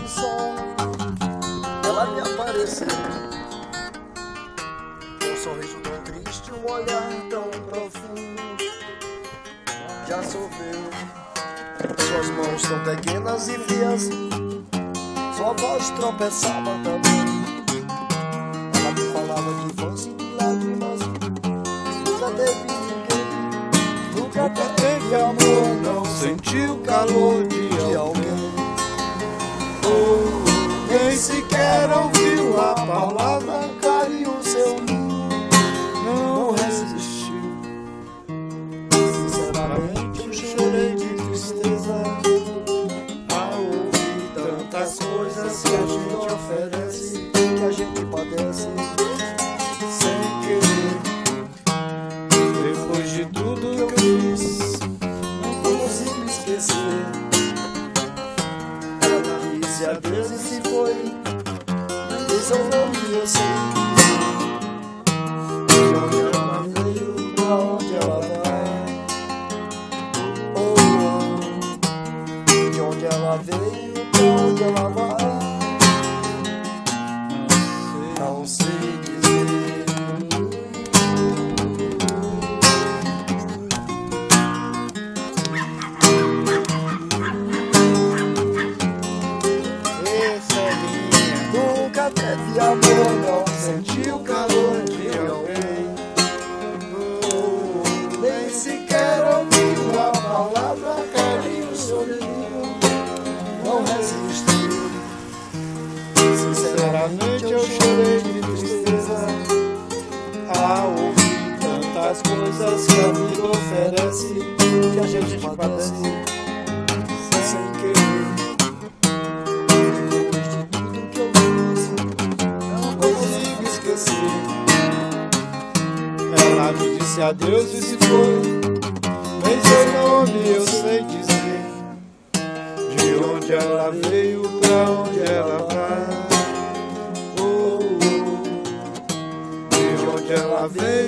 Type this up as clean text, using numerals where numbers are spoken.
de som, ela me apareceu. Um sorriso tão triste, um olhar tão profundo. Já choveu, suas mãos tão pequenas e frias, sua voz tropeçava também. Ela me falava de infância e de lágrimas. Nunca teve ninguém, nunca teve amor, não sentiu o calor de alguém. Oh, nem sequer ouviu a palavra carinho, seu não resistiu. Sinceramente eu chorei de tristeza ao ouvir tantas coisas que a gente oferece, que a gente padece sem querer. Depois de tudo que eu fiz, não consigo esquecer. Ela disse adeus e se foi, nem seu nome eu sei. De onde ela veio, pra onde ela vai. Oh, oh. De onde ela veio, pra onde ela vai. Não sei dizer. Nunca teve amor, não sentiu o calor de alguém. Oh, nem sequer ouviu a palavra carinho, sorriu, não resistiu. Sinceramente eu chorei de tristeza ao ouvir tantas coisas que a vida oferece, que a gente padece sem querer. Ela me disse adeus e se foi, nem seu nome eu sei dizer. De onde ela veio, pra onde ela vai. Oh, oh. De onde ela veio.